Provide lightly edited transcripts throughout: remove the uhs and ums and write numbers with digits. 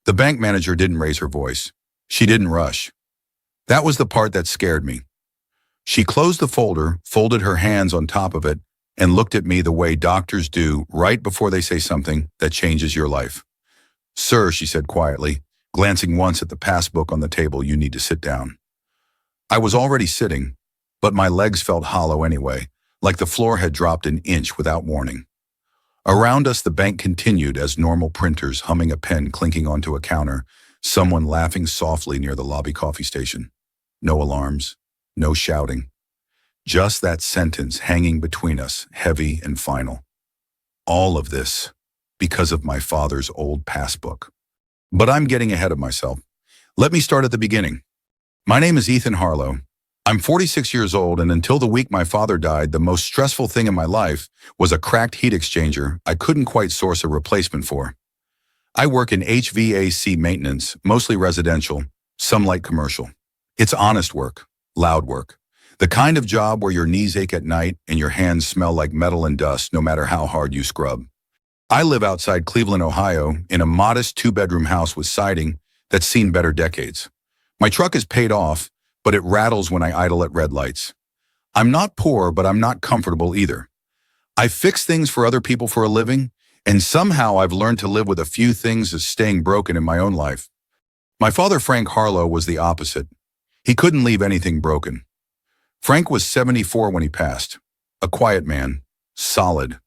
The bank manager didn't raise her voice. She didn't rush. That was the part that scared me. She closed the folder, folded her hands on top of it, and looked at me the way doctors do right before they say something that changes your life. "Sir," she said quietly, glancing once at the passbook on the table, "you need to sit down." I was already sitting, but my legs felt hollow anyway, like the floor had dropped an inch without warning. Around us, the bank continued as normal, printers humming, a pen clinking onto a counter, someone laughing softly near the lobby coffee station. No alarms, no shouting. Just that sentence hanging between us, heavy and final. All of this because of my father's old passbook. But I'm getting ahead of myself. Let me start at the beginning. My name is Ethan Harlow. I'm 46 years old, and until the week my father died, the most stressful thing in my life was a cracked heat exchanger I couldn't quite source a replacement for. I work in HVAC maintenance, mostly residential, some light commercial. It's honest work, loud work. The kind of job where your knees ache at night and your hands smell like metal and dust no matter how hard you scrub. I live outside Cleveland, Ohio, in a modest 2-bedroom house with siding that's seen better decades. My truck is paid off, but it rattles when I idle at red lights. I'm not poor, but I'm not comfortable either. I fix things for other people for a living, and somehow I've learned to live with a few things as staying broken in my own life. My father, Frank Harlow, was the opposite. He couldn't leave anything broken. Frank was 74 when he passed. A quiet man, solid.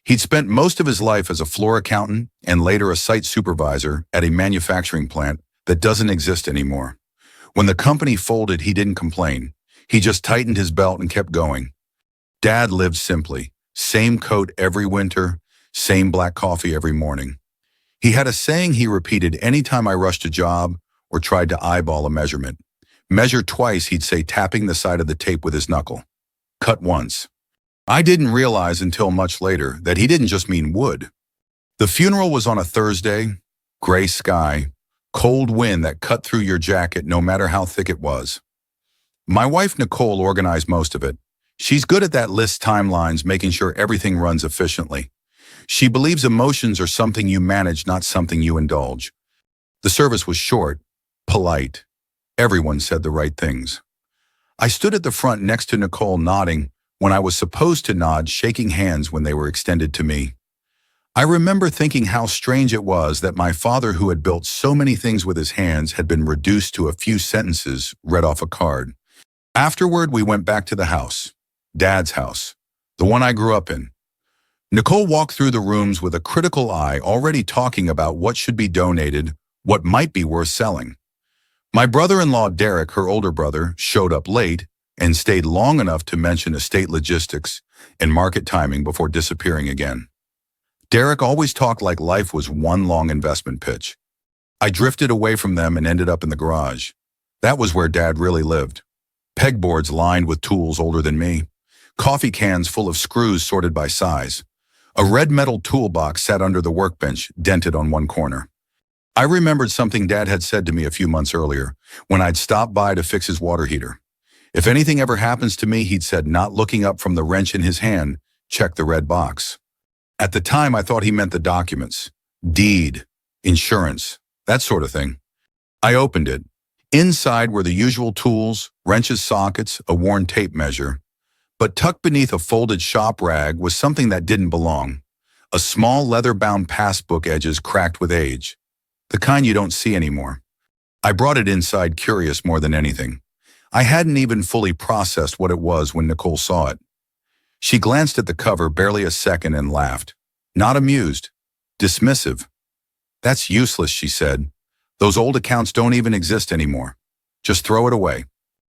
He'd spent most of his life as a floor accountant and later a site supervisor at a manufacturing plant that doesn't exist anymore. When the company folded, he didn't complain. He just tightened his belt and kept going. Dad lived simply. Same coat every winter, same black coffee every morning. He had a saying he repeated anytime I rushed a job or tried to eyeball a measurement. Measure twice, he'd say, tapping the side of the tape with his knuckle. Cut once. I didn't realize until much later that he didn't just mean wood. The funeral was on a Thursday, gray sky, cold wind that cut through your jacket no matter how thick it was. My wife, Nicole, organized most of it. She's good at that, list timelines, making sure everything runs efficiently. She believes emotions are something you manage, not something you indulge. The service was short, polite. Everyone said the right things. I stood at the front next to Nicole, nodding when I was supposed to nod, shaking hands when they were extended to me. I remember thinking how strange it was that my father, who had built so many things with his hands, had been reduced to a few sentences read off a card. Afterward, we went back to the house, Dad's house, the one I grew up in. Nicole walked through the rooms with a critical eye, already talking about what should be donated, what might be worth selling. My brother-in-law, Derek, her older brother, showed up late and stayed long enough to mention estate logistics and market timing before disappearing again. Derek always talked like life was one long investment pitch. I drifted away from them and ended up in the garage. That was where Dad really lived. Pegboards lined with tools older than me. Coffee cans full of screws sorted by size. A red metal toolbox sat under the workbench, dented on one corner. I remembered something Dad had said to me a few months earlier when I'd stopped by to fix his water heater. If anything ever happens to me, he'd said, not looking up from the wrench in his hand, check the red box. At the time, I thought he meant the documents, deed, insurance, that sort of thing. I opened it. Inside were the usual tools, wrenches, sockets, a worn tape measure. But tucked beneath a folded shop rag was something that didn't belong. A small leather-bound passbook, edges cracked with age. The kind you don't see anymore. I brought it inside, curious more than anything. I hadn't even fully processed what it was when Nicole saw it. She glanced at the cover barely a second and laughed. Not amused. Dismissive. That's useless, she said. Those old accounts don't even exist anymore. Just throw it away.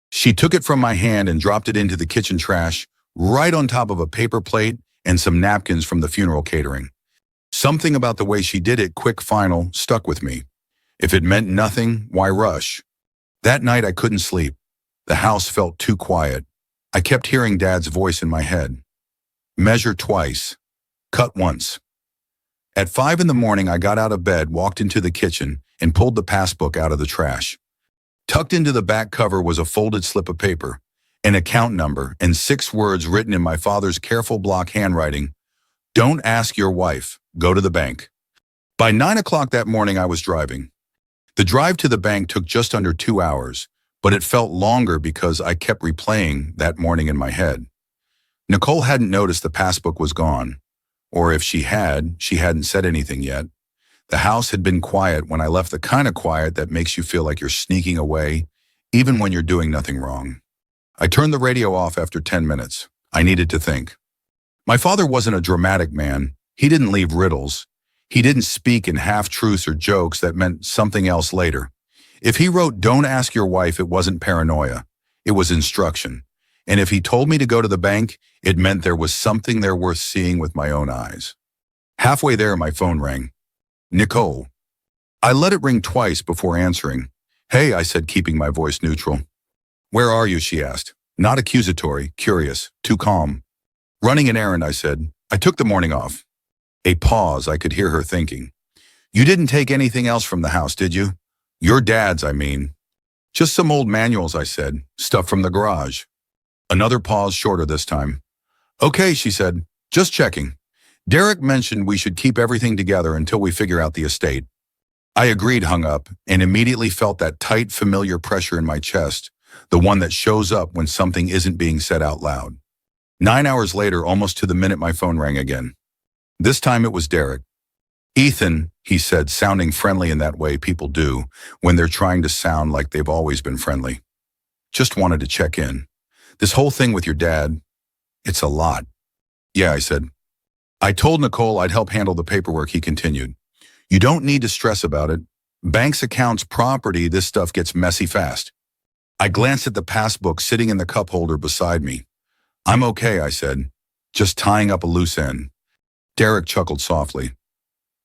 She took it from my hand and dropped it into the kitchen trash, right on top of a paper plate and some napkins from the funeral catering. Something about the way she did it, quick, final, stuck with me. If it meant nothing, why rush? That night I couldn't sleep. The house felt too quiet. I kept hearing Dad's voice in my head. Measure twice. Cut once. At 5 in the morning, I got out of bed, walked into the kitchen, and pulled the passbook out of the trash. Tucked into the back cover was a folded slip of paper, an account number, and 6 words written in my father's careful block handwriting. Don't ask your wife. Go to the bank. By 9 o'clock that morning, I was driving. The drive to the bank took just under 2 hours, but it felt longer because I kept replaying that morning in my head. Nicole hadn't noticed the passbook was gone, or if she hadn't said anything yet. The house had been quiet when I left, the kind of quiet that makes you feel like you're sneaking away, even when you're doing nothing wrong. I turned the radio off after 10 minutes. I needed to think. My father wasn't a dramatic man. He didn't leave riddles. He didn't speak in half-truths or jokes that meant something else later. If he wrote, "Don't ask your wife," it wasn't paranoia. It was instruction. And if he told me to go to the bank, it meant there was something there worth seeing with my own eyes. Halfway there, my phone rang. Nicole. I let it ring twice before answering. "Hey," I said, keeping my voice neutral. "Where are you?" she asked. Not accusatory, curious, too calm. "Running an errand," I said. "I took the morning off." A pause. I could hear her thinking. "You didn't take anything else from the house, did you?" "Your dad's, I mean." "Just some old manuals," I said. "Stuff from the garage." Another pause, shorter this time. "Okay," she said. "Just checking. Derek mentioned we should keep everything together until we figure out the estate." I agreed, hung up, and immediately felt that tight, familiar pressure in my chest, the one that shows up when something isn't being said out loud. 9 hours later, almost to the minute, my phone rang again. This time it was Derek. "Ethan," he said, sounding friendly in that way people do when they're trying to sound like they've always been friendly. "Just wanted to check in. This whole thing with your dad, it's a lot." "Yeah," I said. "I told Nicole I'd help handle the paperwork," he continued. "You don't need to stress about it. Banks, accounts, property, this stuff gets messy fast." I glanced at the passbook sitting in the cup holder beside me. "I'm okay," I said, "just tying up a loose end." Derek chuckled softly.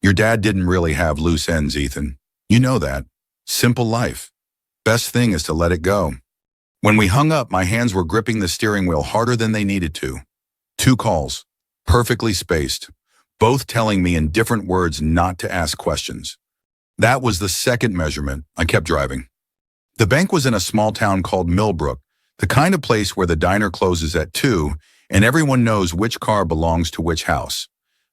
"Your dad didn't really have loose ends, Ethan. You know that. Simple life. Best thing is to let it go." When we hung up, my hands were gripping the steering wheel harder than they needed to. 2 calls, perfectly spaced, both telling me in different words not to ask questions. That was the second measurement. I kept driving. The bank was in a small town called Millbrook, the kind of place where the diner closes at 2 and everyone knows which car belongs to which house.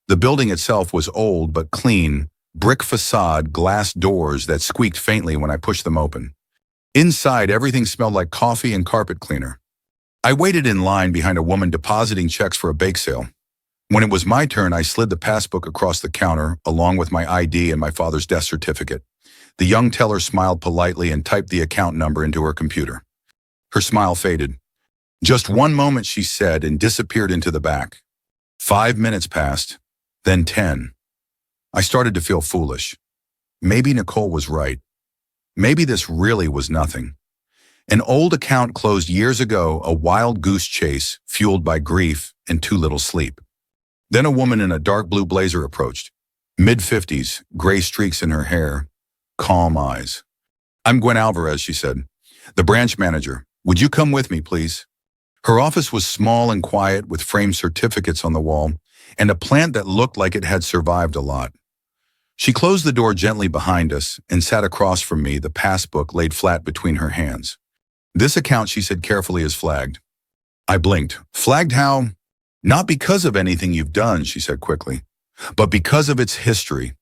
The building itself was old but clean, brick facade, glass doors that squeaked faintly when I pushed them open. Inside, everything smelled like coffee and carpet cleaner. I waited in line behind a woman depositing checks for a bake sale. When it was my turn, I slid the passbook across the counter, along with my ID and my father's death certificate. The young teller smiled politely and typed the account number into her computer. Her smile faded. "Just one moment," she said, and disappeared into the back. 5 minutes passed, then 10. I started to feel foolish. Maybe Nicole was right. Maybe this really was nothing. An old account closed years ago, a wild goose chase fueled by grief and too little sleep. Then a woman in a dark blue blazer approached. Mid-50s, gray streaks in her hair, calm eyes. "I'm Gwen Alvarez," she said. "The branch manager. Would you come with me, please?" Her office was small and quiet, with framed certificates on the wall and a plant that looked like it had survived a lot. She closed the door gently behind us and sat across from me, the passbook laid flat between her hands. "This account," she said carefully, "is flagged." I blinked. "Flagged how?" "Not because of anything you've done," she said quickly, "but because of its history."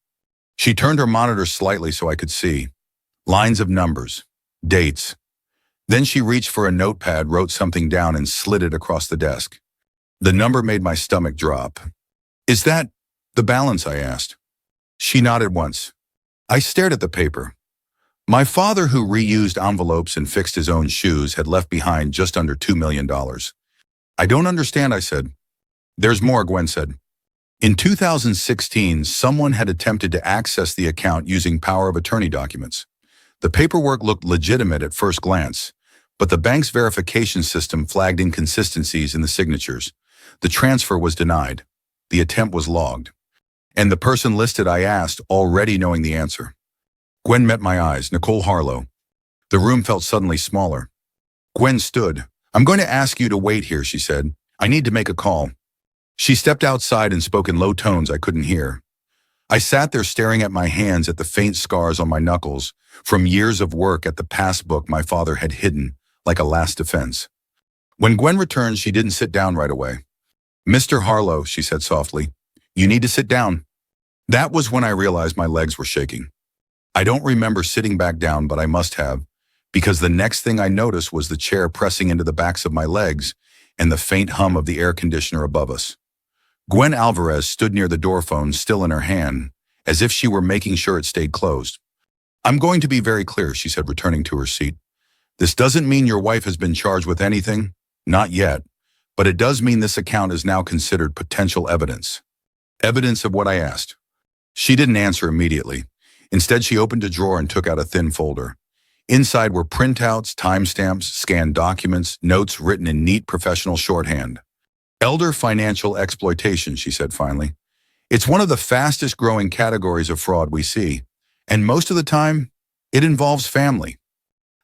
She turned her monitor slightly so I could see. Lines of numbers, dates. Then she reached for a notepad, wrote something down, and slid it across the desk. The number made my stomach drop. "Is that the balance?" I asked. She nodded once. I stared at the paper. My father, who reused envelopes and fixed his own shoes, had left behind just under $2 million. "I don't understand," I said. "There's more," Gwen said. In 2016, someone had attempted to access the account using power of attorney documents. The paperwork looked legitimate at first glance, but the bank's verification system flagged inconsistencies in the signatures. The transfer was denied. The attempt was logged. And the person listed I asked, already knowing the answer. Gwen met my eyes. Nicole Harlow. The room felt suddenly smaller. Gwen stood. "I'm going to ask you to wait here," she said. "I need to make a call." She stepped outside and spoke in low tones I couldn't hear. I sat there staring at my hands, at the faint scars on my knuckles from years of work, at the passbook my father had hidden like a last defense. When Gwen returned, she didn't sit down right away. "Mr. Harlow," she said softly, "you need to sit down." That was when I realized my legs were shaking. I don't remember sitting back down, but I must have, because the next thing I noticed was the chair pressing into the backs of my legs and the faint hum of the air conditioner above us. Gwen Alvarez stood near the door phone, still in her hand, as if she were making sure it stayed closed. "I'm going to be very clear," she said, returning to her seat. "This doesn't mean your wife has been charged with anything. Not yet. But it does mean this account is now considered potential evidence." "Evidence of what?" I asked. She didn't answer immediately. Instead, she opened a drawer and took out a thin folder. Inside were printouts, timestamps, scanned documents, notes written in neat professional shorthand. "Elder financial exploitation," she said finally. "It's one of the fastest growing categories of fraud we see, and most of the time, it involves family."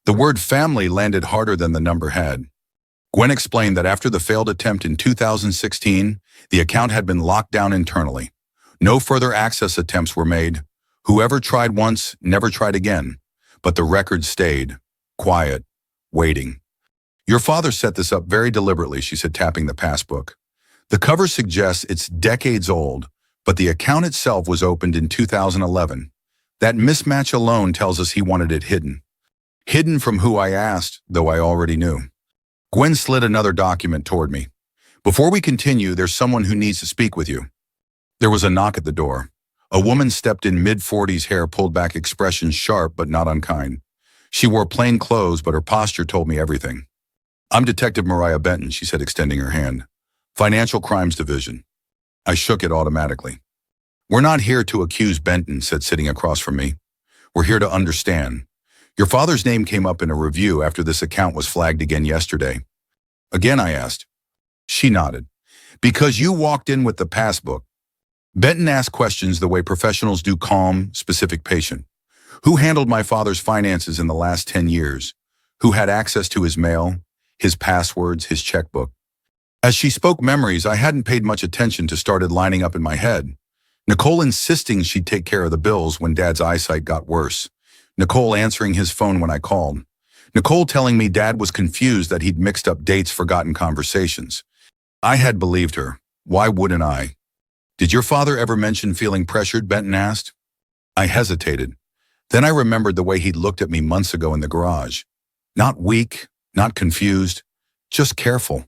The word family landed harder than the number had. Gwen explained that after the failed attempt in 2016, the account had been locked down internally. No further access attempts were made. Whoever tried once never tried again, but the record stayed, quiet, waiting. "Your father set this up very deliberately," she said, tapping the passbook. "The cover suggests it's decades old, but the account itself was opened in 2011. That mismatch alone tells us he wanted it hidden. Hidden from who, I asked, though I already knew. Gwen slid another document toward me. "Before we continue, there's someone who needs to speak with you." There was a knock at the door. A woman stepped in, mid-40s, hair pulled back, expression sharp but not unkind. She wore plain clothes, but her posture told me everything. "I'm Detective Mariah Benton," she said, extending her hand. "Financial Crimes Division." I shook it automatically. "We're not here to accuse," Benton said, sitting across from me. "We're here to understand. Your father's name came up in a review after this account was flagged again yesterday." "Again?" I asked. She nodded. "Because you walked in with the passbook." Benton asked questions the way professionals do, calm, specific, patient. "Who handled my father's finances in the last 10 years? Who had access to his mail, his passwords, his checkbook?" As she spoke memories I hadn't paid much attention to started lining up in my head. Nicole insisting she'd take care of the bills when Dad's eyesight got worse. Nicole answering his phone when I called. Nicole telling me Dad was confused that he'd mixed up dates, forgotten conversations. I had believed her. Why wouldn't I? "Did your father ever mention feeling pressured?" Benton asked. I hesitated. Then I remembered the way he'd looked at me months ago in the garage. Not weak, not confused, just careful.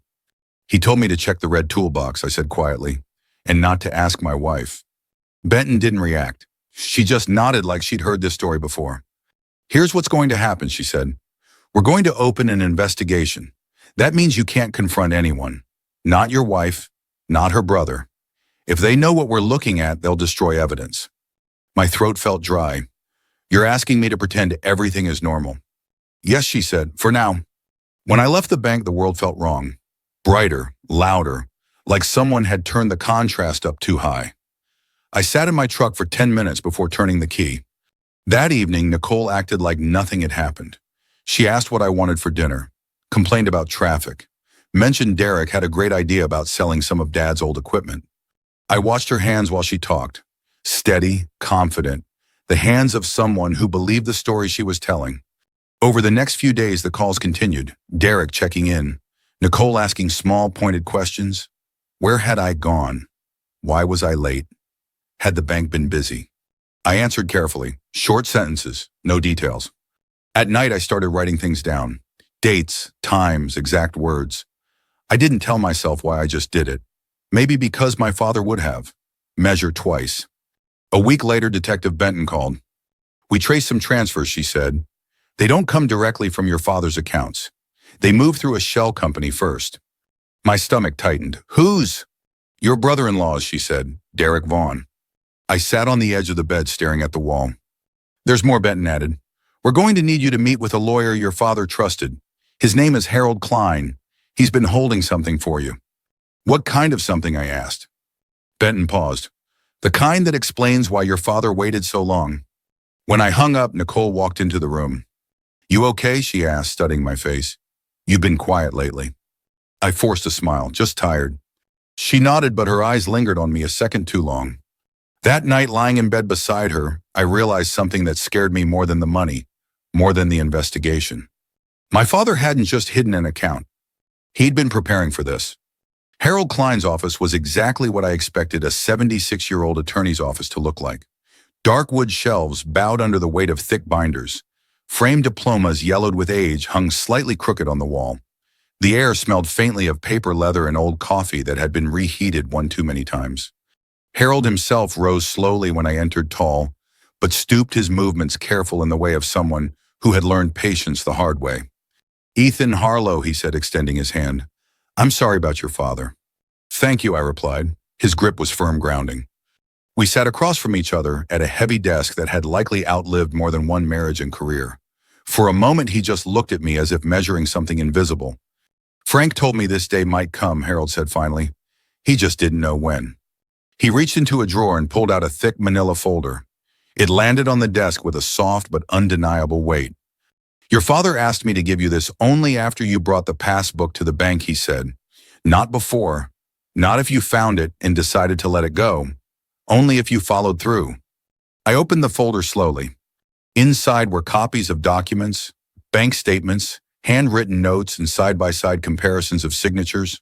"He told me to check the red toolbox," I said quietly, "and not to ask my wife." Benton didn't react. She just nodded like she'd heard this story before. "Here's what's going to happen," she said. "We're going to open an investigation. That means you can't confront anyone. Not your wife, not her brother. If they know what we're looking at, they'll destroy evidence." My throat felt dry. "You're asking me to pretend everything is normal?" "Yes," she said, "for now." When I left the bank, the world felt wrong. Brighter, louder, like someone had turned the contrast up too high. I sat in my truck for 10 minutes before turning the key. That evening, Nicole acted like nothing had happened. She asked what I wanted for dinner, complained about traffic, mentioned Derek had a great idea about selling some of Dad's old equipment. I watched her hands while she talked, steady, confident, the hands of someone who believed the story she was telling. Over the next few days, the calls continued, Derek checking in, Nicole asking small, pointed questions. Where had I gone? Why was I late? Had the bank been busy? I answered carefully, short sentences, no details. At night, I started writing things down, dates, times, exact words. I didn't tell myself why, I just did it. Maybe because my father would have. Measure twice. A week later, Detective Benton called. "We traced some transfers," she said. "They don't come directly from your father's accounts. They move through a shell company first." My stomach tightened. "Whose?" "Your brother-in-law's," she said, "Derek Vaughn." I sat on the edge of the bed staring at the wall. "There's more," Benton added. "We're going to need you to meet with a lawyer your father trusted. His name is Harold Klein. He's been holding something for you." "What kind of something?" I asked. Benton paused. "The kind that explains why your father waited so long." When I hung up, Nicole walked into the room. "You okay?" she asked, studying my face. "You've been quiet lately." I forced a smile, "Just tired." She nodded, but her eyes lingered on me a second too long. That night, lying in bed beside her, I realized something that scared me more than the money, more than the investigation. My father hadn't just hidden an account. He'd been preparing for this. Harold Klein's office was exactly what I expected a 76-year-old attorney's office to look like. Dark wood shelves bowed under the weight of thick binders. Framed diplomas yellowed with age hung slightly crooked on the wall. The air smelled faintly of paper leather and old coffee that had been reheated one too many times. Harold himself rose slowly when I entered, tall, but stooped, his movements careful in the way of someone who had learned patience the hard way. "Ethan Harlow," he said, extending his hand. "I'm sorry about your father." "Thank you," I replied. His grip was firm, grounding. We sat across from each other at a heavy desk that had likely outlived more than one marriage and career. For a moment he just looked at me as if measuring something invisible. "Frank told me this day might come," Harold said finally. "He just didn't know when." He reached into a drawer and pulled out a thick manila folder. It landed on the desk with a soft but undeniable weight. "Your father asked me to give you this only after you brought the passbook to the bank," he said. "Not before. Not if you found it and decided to let it go. Only if you followed through." I opened the folder slowly. Inside were copies of documents, bank statements, handwritten notes, and side-by-side comparisons of signatures.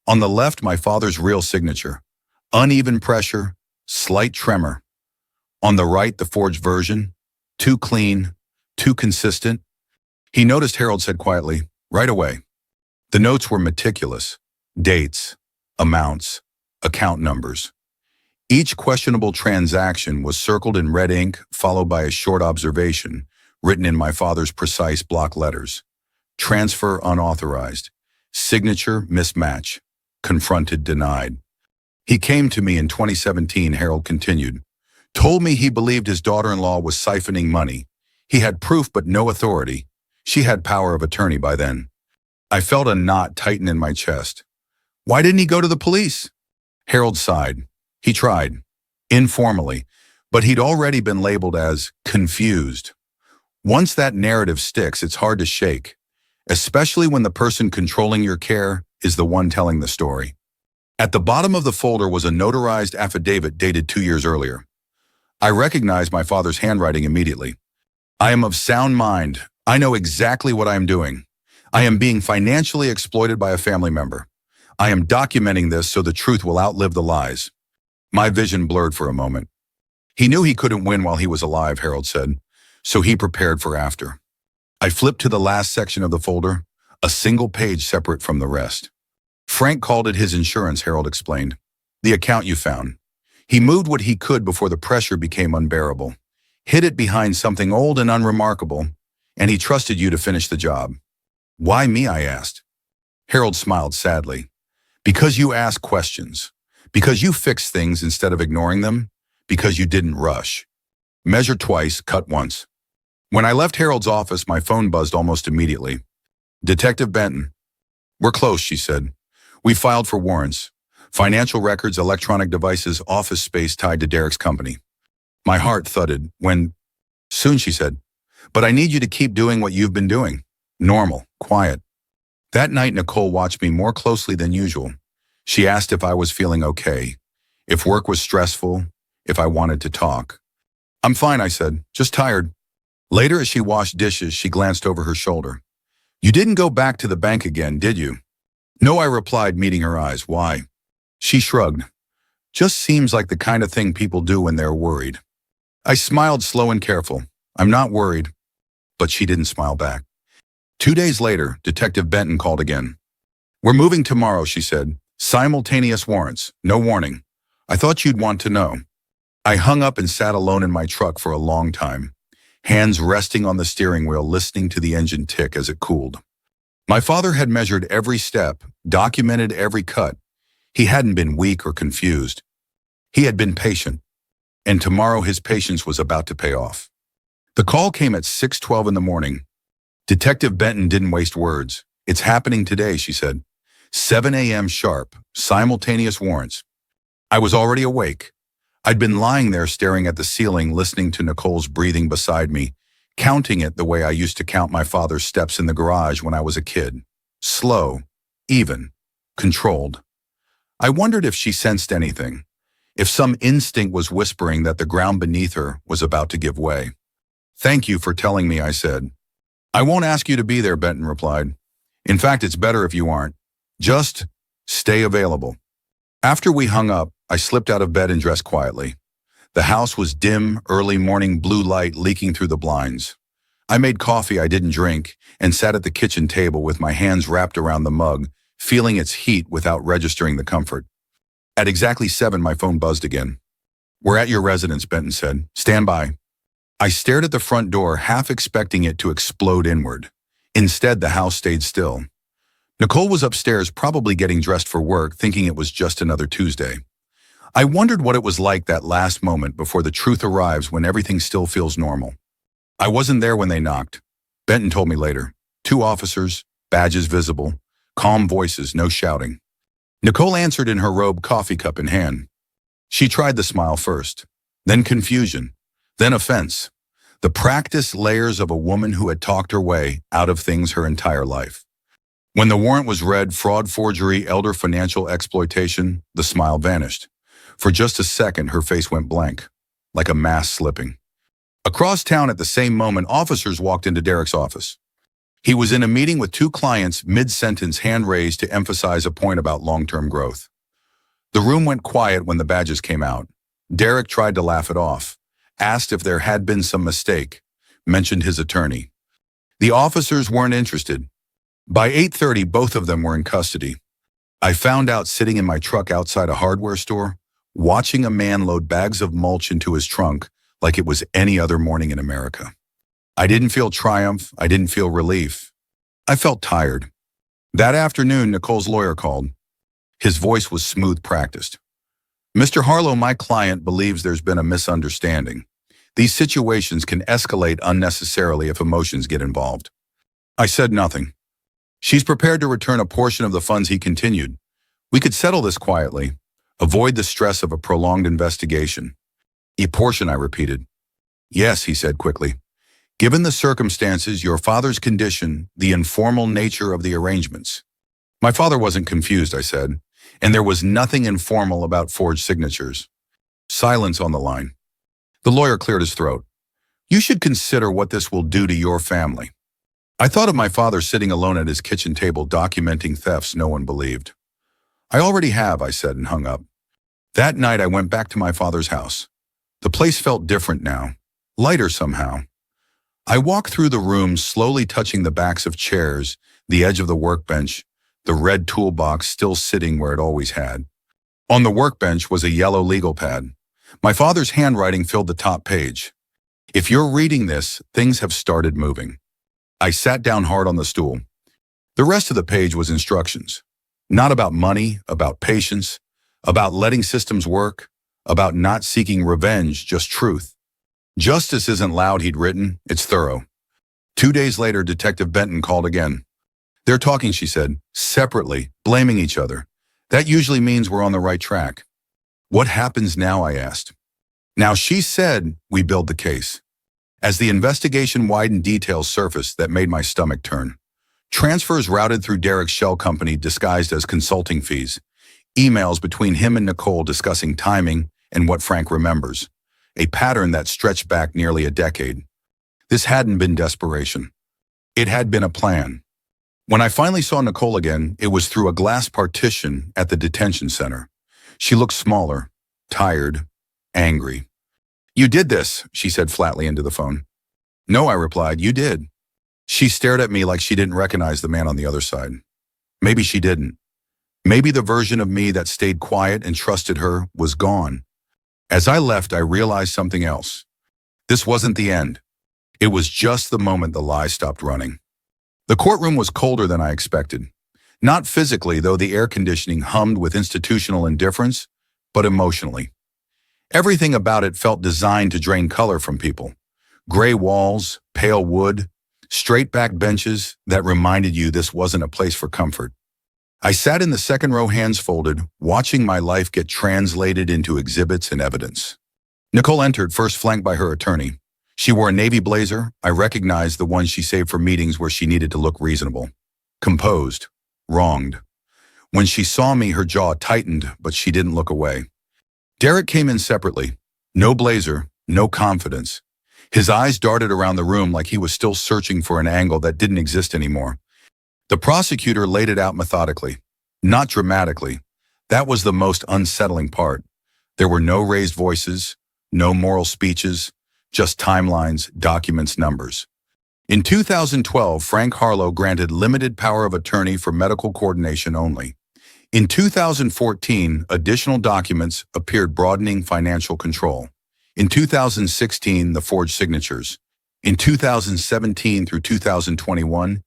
On the left, my father's real signature. Uneven pressure, slight tremor. On the right, the forged version. Too clean, too consistent. He noticed, Harold said quietly, "Right away." The notes were meticulous. Dates, amounts, account numbers. Each questionable transaction was circled in red ink, followed by a short observation, written in my father's precise block letters. Transfer unauthorized. Signature mismatch. Confronted, denied. "He came to me in 2017, Harold continued. Told me he believed his daughter-in-law was siphoning money. He had proof but no authority. She had power of attorney by then." I felt a knot tighten in my chest. "Why didn't he go to the police?" Harold sighed. "He tried, informally, but he'd already been labeled as confused. Once that narrative sticks, it's hard to shake, especially when the person controlling your care is the one telling the story." At the bottom of the folder was a notarized affidavit dated 2 years earlier. I recognized my father's handwriting immediately. "I am of sound mind. I know exactly what I am doing. I am being financially exploited by a family member. I am documenting this so the truth will outlive the lies." My vision blurred for a moment. He knew he couldn't win while he was alive, Harold said, so he prepared for after. I flipped to the last section of the folder, a single page separate from the rest. "Frank called it his insurance," Harold explained. "The account you found. He moved what he could before the pressure became unbearable, hid it behind something old and unremarkable, and he trusted you to finish the job." "Why me?" I asked. Harold smiled sadly. "Because you ask questions. Because you fix things instead of ignoring them. Because you didn't rush. Measure twice, cut once." When I left Harold's office, my phone buzzed almost immediately. "Detective Benton." "We're close," she said. "We filed for warrants. Financial records, electronic devices, office space tied to Derek's company." My heart thudded. "Soon," she said. "But I need you to keep doing what you've been doing. Normal, quiet." That night, Nicole watched me more closely than usual. She asked if I was feeling okay, if work was stressful, if I wanted to talk. "I'm fine," I said, "just tired." Later, as she washed dishes, she glanced over her shoulder. "You didn't go back to the bank again, did you?" "No," I replied, meeting her eyes. "Why?" She shrugged. "Just seems like the kind of thing people do when they're worried." I smiled, slow and careful. "I'm not worried." But she didn't smile back. 2 days later, Detective Benton called again. "We're moving tomorrow," she said. "Simultaneous warrants, no warning. I thought you'd want to know." I hung up and sat alone in my truck for a long time, hands resting on the steering wheel, listening to the engine tick as it cooled. My father had measured every step, documented every cut. He hadn't been weak or confused. He had been patient, and tomorrow his patience was about to pay off. The call came at 6:12 in the morning. Detective Benton didn't waste words. "It's happening today," she said. 7 a.m. sharp, simultaneous warrants. I was already awake. I'd been lying there staring at the ceiling, listening to Nicole's breathing beside me, counting it the way I used to count my father's steps in the garage when I was a kid. Slow, even, controlled. I wondered if she sensed anything, if some instinct was whispering that the ground beneath her was about to give way. "Thank you for telling me," I said. "I won't ask you to be there," Benton replied. "In fact, it's better if you aren't. Just stay available." After we hung up, I slipped out of bed and dressed quietly. The house was dim, early morning blue light leaking through the blinds. I made coffee I didn't drink and sat at the kitchen table with my hands wrapped around the mug, feeling its heat without registering the comfort. At exactly 7, my phone buzzed again. "We're at your residence," Benton said. "Stand by." I stared at the front door, half expecting it to explode inward. Instead, the house stayed still. Nicole was upstairs, probably getting dressed for work, thinking it was just another Tuesday. I wondered what it was like that last moment before the truth arrives when everything still feels normal. I wasn't there when they knocked. Benton told me later. 2 officers, badges visible, calm voices, no shouting. Nicole answered in her robe, coffee cup in hand. She tried the smile first, then confusion, then offense. The practiced layers of a woman who had talked her way out of things her entire life. When the warrant was read, fraud, forgery, elder financial exploitation, the smile vanished. For just a second, her face went blank, like a mask slipping. Across town at the same moment, officers walked into Derek's office. He was in a meeting with 2 clients, mid-sentence, hand raised to emphasize a point about long-term growth. The room went quiet when the badges came out. Derek tried to laugh it off, asked if there had been some mistake, mentioned his attorney. The officers weren't interested. By 8:30, both of them were in custody. I found out sitting in my truck outside a hardware store, watching a man load bags of mulch into his trunk like it was any other morning in America. I didn't feel triumph. I didn't feel relief. I felt tired. That afternoon, Nicole's lawyer called. His voice was smooth, practiced. "Mr. Harlow, my client believes there's been a misunderstanding. These situations can escalate unnecessarily if emotions get involved." I said nothing. "She's prepared to return a portion of the funds," he continued. "We could settle this quietly, avoid the stress of a prolonged investigation." "A portion," I repeated. "Yes," he said quickly. "Given the circumstances, your father's condition, the informal nature of the arrangements." "My father wasn't confused," I said, "and there was nothing informal about forged signatures." Silence on the line. The lawyer cleared his throat. "You should consider what this will do to your family." I thought of my father sitting alone at his kitchen table documenting thefts no one believed. "I already have," I said, and hung up. That night I went back to my father's house. The place felt different now, lighter somehow. I walked through the room, slowly touching the backs of chairs, the edge of the workbench, the red toolbox still sitting where it always had. On the workbench was a yellow legal pad. My father's handwriting filled the top page. "If you're reading this, things have started moving." I sat down hard on the stool. The rest of the page was instructions. Not about money, about patience, about letting systems work, about not seeking revenge, just truth. "Justice isn't loud," he'd written. "It's thorough." 2 days later, Detective Benton called again. "They're talking," she said, "separately, blaming each other. That usually means we're on the right track." "What happens now?" I asked. "Now," she said, "we build the case." As the investigation widened, details surfaced that made my stomach turn. Transfers routed through Derek's shell company disguised as consulting fees. Emails between him and Nicole discussing timing and what Frank remembers. A pattern that stretched back nearly a decade. This hadn't been desperation. It had been a plan. When I finally saw Nicole again, it was through a glass partition at the detention center. She looked smaller, tired, angry. "You did this," she said flatly into the phone. "No," I replied, "you did." She stared at me like she didn't recognize the man on the other side. Maybe she didn't. Maybe the version of me that stayed quiet and trusted her was gone. As I left, I realized something else. This wasn't the end. It was just the moment the lies stopped running. The courtroom was colder than I expected. Not physically, though the air conditioning hummed with institutional indifference, but emotionally. Everything about it felt designed to drain color from people. Gray walls, pale wood, straight-back benches that reminded you this wasn't a place for comfort. I sat in the second row, hands folded, watching my life get translated into exhibits and evidence. Nicole entered, first flanked by her attorney. She wore a navy blazer. I recognized the one she saved for meetings where she needed to look reasonable. Composed. Wronged. When she saw me, her jaw tightened, but she didn't look away. Derek came in separately. No blazer, no confidence. His eyes darted around the room like he was still searching for an angle that didn't exist anymore. The prosecutor laid it out methodically, not dramatically. That was the most unsettling part. There were no raised voices, no moral speeches, just timelines, documents, numbers. In 2012, Frank Harlow granted limited power of attorney for medical coordination only. In 2014, additional documents appeared broadening financial control. In 2016, the forged signatures. In 2017 through 2021,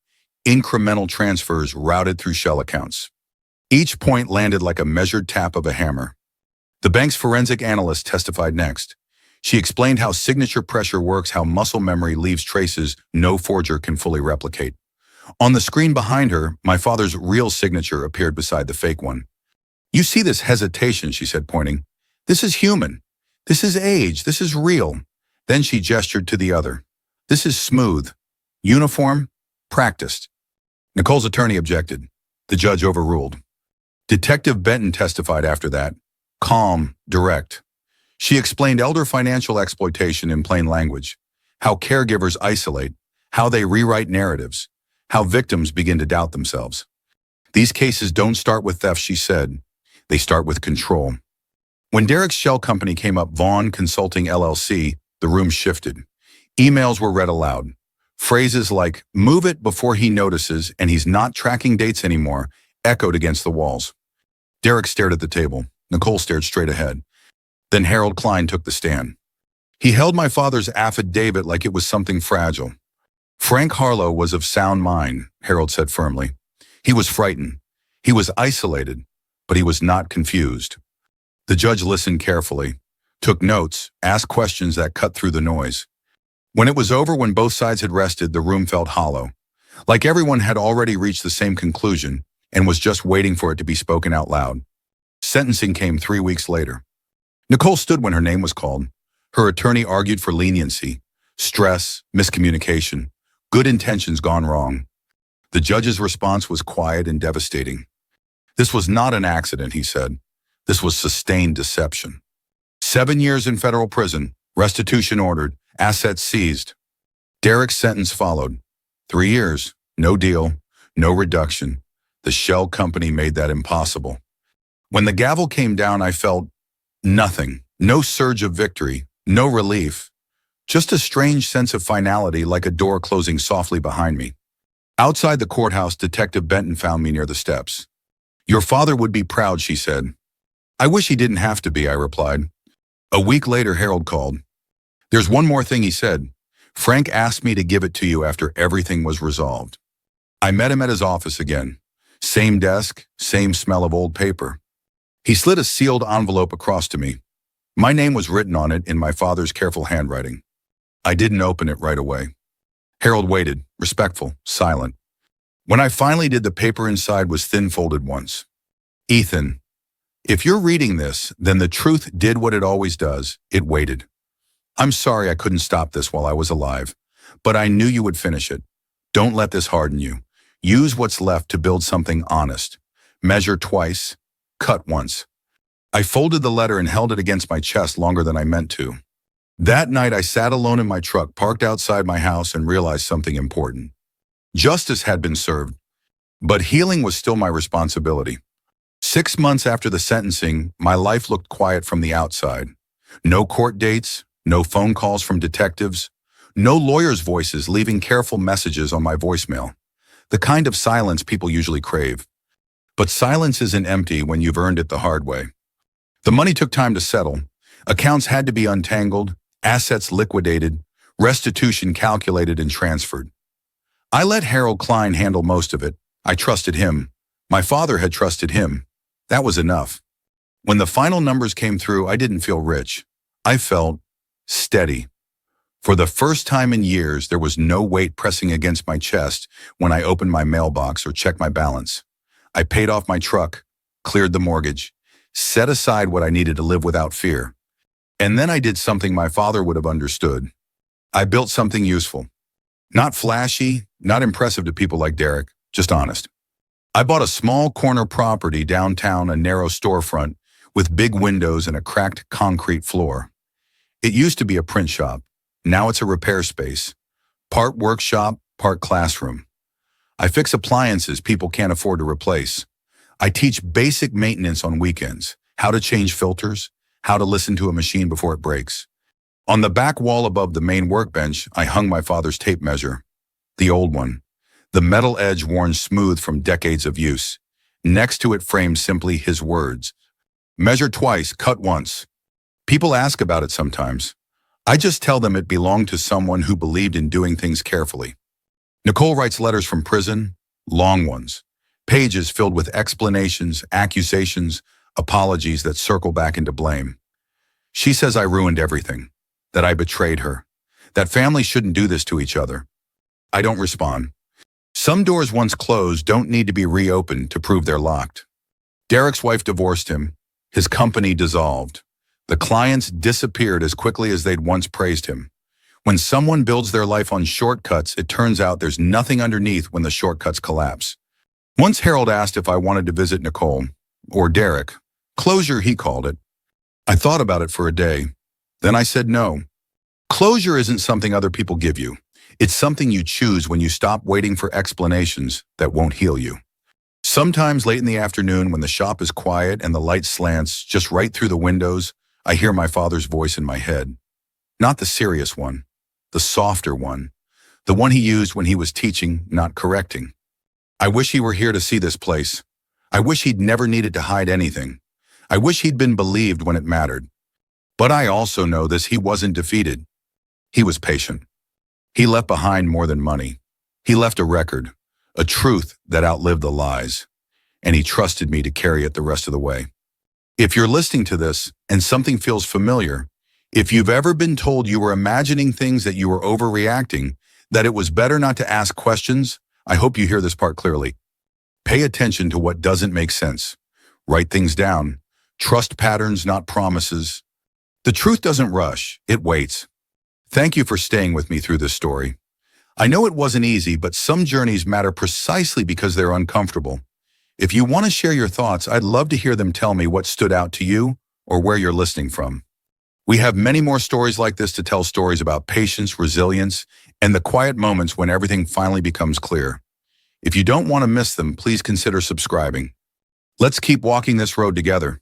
incremental transfers routed through shell accounts. Each point landed like a measured tap of a hammer. The bank's forensic analyst testified next. She explained how signature pressure works, how muscle memory leaves traces no forger can fully replicate. On the screen behind her, my father's real signature appeared beside the fake one. "You see this hesitation," she said, pointing. "This is human. This is age. This is real." Then she gestured to the other. "This is smooth, uniform, practiced." Nicole's attorney objected. The judge overruled. Detective Benton testified after that, calm, direct. She explained elder financial exploitation in plain language, how caregivers isolate, how they rewrite narratives, how victims begin to doubt themselves. "These cases don't start with theft," she said. "They start with control." When Derek's shell company came up, Vaughn Consulting LLC, the room shifted. Emails were read aloud. Phrases like, "move it before he notices and he's not tracking dates anymore," echoed against the walls. Derek stared at the table. Nicole stared straight ahead. Then Harold Klein took the stand. He held my father's affidavit like it was something fragile. "Frank Harlow was of sound mind," Harold said firmly. "He was frightened. He was isolated, but he was not confused." The judge listened carefully, took notes, asked questions that cut through the noise. When it was over, when both sides had rested, the room felt hollow, like everyone had already reached the same conclusion and was just waiting for it to be spoken out loud. Sentencing came 3 weeks later. Nicole stood when her name was called. Her attorney argued for leniency, stress, miscommunication, good intentions gone wrong. The judge's response was quiet and devastating. "This was not an accident," he said. "This was sustained deception. 7 years in federal prison, restitution ordered, assets seized." Derek's sentence followed. 3 years, no deal, no reduction. The shell company made that impossible. When the gavel came down, I felt nothing, no surge of victory, no relief, just a strange sense of finality, like a door closing softly behind me. Outside the courthouse, Detective Benton found me near the steps. "Your father would be proud," she said. "I wish he didn't have to be," I replied. A week later, Harold called. "There's one more thing," he said. "Frank asked me to give it to you after everything was resolved." I met him at his office again. Same desk, same smell of old paper. He slid a sealed envelope across to me. My name was written on it in my father's careful handwriting. I didn't open it right away. Harold waited, respectful, silent. When I finally did, the paper inside was thin folded once. "Ethan, if you're reading this, then the truth did what it always does. It waited. I'm sorry I couldn't stop this while I was alive, but I knew you would finish it. Don't let this harden you. Use what's left to build something honest. Measure twice, cut once." I folded the letter and held it against my chest longer than I meant to. That night, I sat alone in my truck parked outside my house and realized something important. Justice had been served, but healing was still my responsibility. 6 months after the sentencing, my life looked quiet from the outside. No court dates, no phone calls from detectives, no lawyers' voices leaving careful messages on my voicemail, the kind of silence people usually crave. But silence isn't empty when you've earned it the hard way. The money took time to settle. Accounts had to be untangled, assets liquidated, restitution calculated and transferred. I let Harold Klein handle most of it. I trusted him. My father had trusted him. That was enough. When the final numbers came through, I didn't feel rich. I felt steady. For the first time in years, there was no weight pressing against my chest when I opened my mailbox or checked my balance. I paid off my truck, cleared the mortgage, set aside what I needed to live without fear. And then I did something my father would have understood. I built something useful. Not flashy, not impressive to people like Derek, just honest. I bought a small corner property downtown, a narrow storefront with big windows and a cracked concrete floor. It used to be a print shop. Now it's a repair space. Part workshop, part classroom. I fix appliances people can't afford to replace. I teach basic maintenance on weekends, how to change filters, how to listen to a machine before it breaks. On the back wall above the main workbench, I hung my father's tape measure. The old one. The metal edge worn smooth from decades of use. Next to it framed simply his words. Measure twice, cut once. People ask about it sometimes. I just tell them it belonged to someone who believed in doing things carefully. Nicole writes letters from prison, long ones. Pages filled with explanations, accusations, apologies that circle back into blame. She says I ruined everything, that I betrayed her, that families shouldn't do this to each other. I don't respond. Some doors once closed don't need to be reopened to prove they're locked. Derek's wife divorced him. His company dissolved. The clients disappeared as quickly as they'd once praised him. When someone builds their life on shortcuts, it turns out there's nothing underneath when the shortcuts collapse. Once Harold asked if I wanted to visit Nicole, or Derek. Closure, he called it. I thought about it for a day. Then I said no. Closure isn't something other people give you. It's something you choose when you stop waiting for explanations that won't heal you. Sometimes late in the afternoon when the shop is quiet and the light slants just right through the windows, I hear my father's voice in my head. Not the serious one, the softer one, the one he used when he was teaching, not correcting. I wish he were here to see this place. I wish he'd never needed to hide anything. I wish he'd been believed when it mattered. But I also know this: he wasn't defeated. He was patient. He left behind more than money. He left a record, a truth that outlived the lies, and he trusted me to carry it the rest of the way. If you're listening to this and something feels familiar, if you've ever been told you were imagining things, that you were overreacting, that it was better not to ask questions, I hope you hear this part clearly. Pay attention to what doesn't make sense. Write things down. Trust patterns, not promises. The truth doesn't rush, it waits. Thank you for staying with me through this story. I know it wasn't easy, but some journeys matter precisely because they're uncomfortable. If you want to share your thoughts, I'd love to hear them. Tell me what stood out to you or where you're listening from. We have many more stories like this to tell, stories about patience, resilience, and the quiet moments when everything finally becomes clear. If you don't want to miss them, please consider subscribing. Let's keep walking this road together.